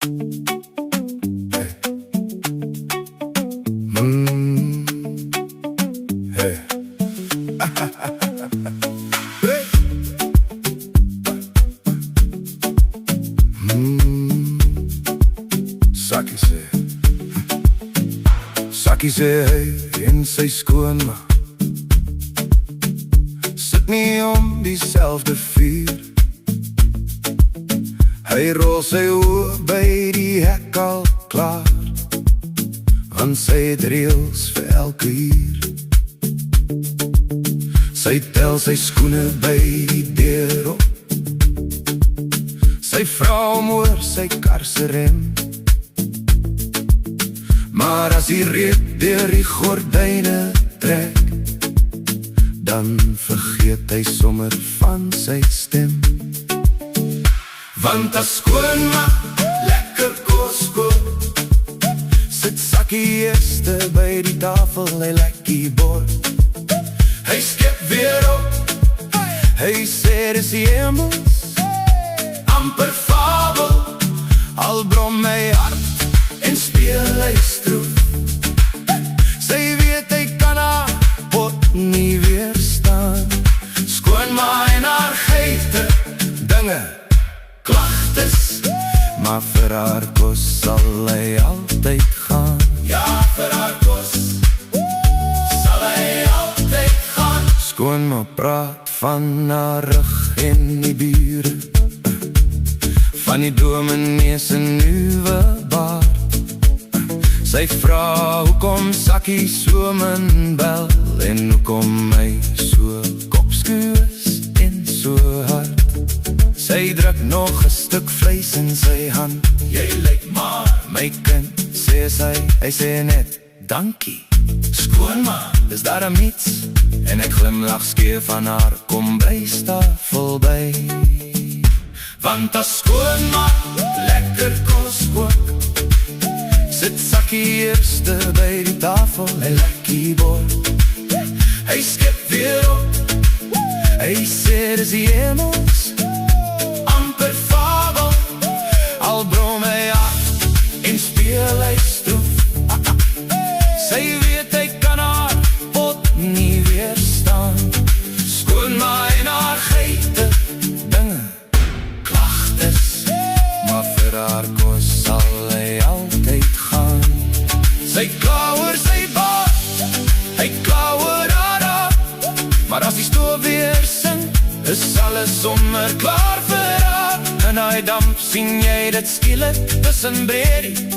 Hey. Mm. Hey. Hey. Sakkie sê hy en sy skoonma sit nie om dieselfde vuur. Hy rol sy oor by die hek al klaar, want sy het reëls vir elke uur. Sy tel sy skoene by die deur op, sy vra om oor sy kar se rem. Maar as die reep deur die gordyne trek, dan vergeet hy sommer van sy stem. Want as skoonma lekker kos kook, sit Sakkie eerste by die tafel, hy lekkie bord. Hy skep weer op, hy sê dis die hemels, amper fabel, al brom my hart en speel hy stroef. Sy weet hy kan haar pot nie weerstaan, skoonma en haar geite, dinge, klagtes, maar vir haar kos sal hy altyd gaan. Ja, vir haar kos sal hy altyd gaan. Skoonma praat van haar rug en die bure, van die dominee se nuwe baard. Sy vra hoekom Sakkie so min bel, en hoekom hy so kopskuw is en so hard. Sy druk nog 'n stuk vleis in sy hand. Jy lyk maar my kind, sê sy, hy sê net dankie. Skoonma, is daar 'n iets? En ek glimlag skeef van haar kombuistafel by. Want as skoonma lekker kos kook, sit Sakkie eerste by die tafel, hy lekkie bord. Hy skep weer op, hy sê dis die hemels, amper fabel, al brom hy hart en speel hy stroef. Sy weet hy kan haar pot nie weerstaan, skoonma en haar geite, dinge, klagtes, maar vir haar kos sal hy altyd gaan. Sy kla oor sy baas, hy kla oor haar af, maar as die stoof weer sing, is alles sommer klaar vir haar. In hy damp sien jy dit skielik tussen breedie,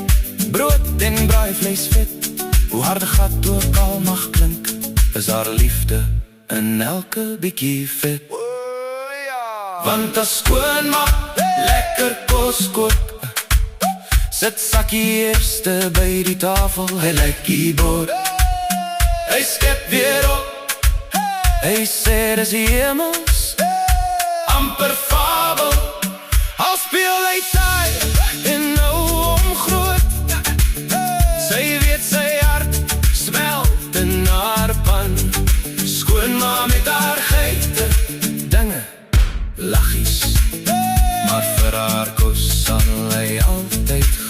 brood en braaivleis vet. Hoe harde gat ook al mag klink, is haar liefde in elke bietjie vet. Want as skoonma lekker kos kook, sit Sakkie eerste by die tafel, hy lekkie bord. Hy skep weer op, hy sê dis die hemels, amper fabel, al speel hy taai en nou omgroot. Sy weet sy hart smelt in haar pan, skoonma met haar geite, dinge, laggies, maar vir haar kos sal hy altyd gaan.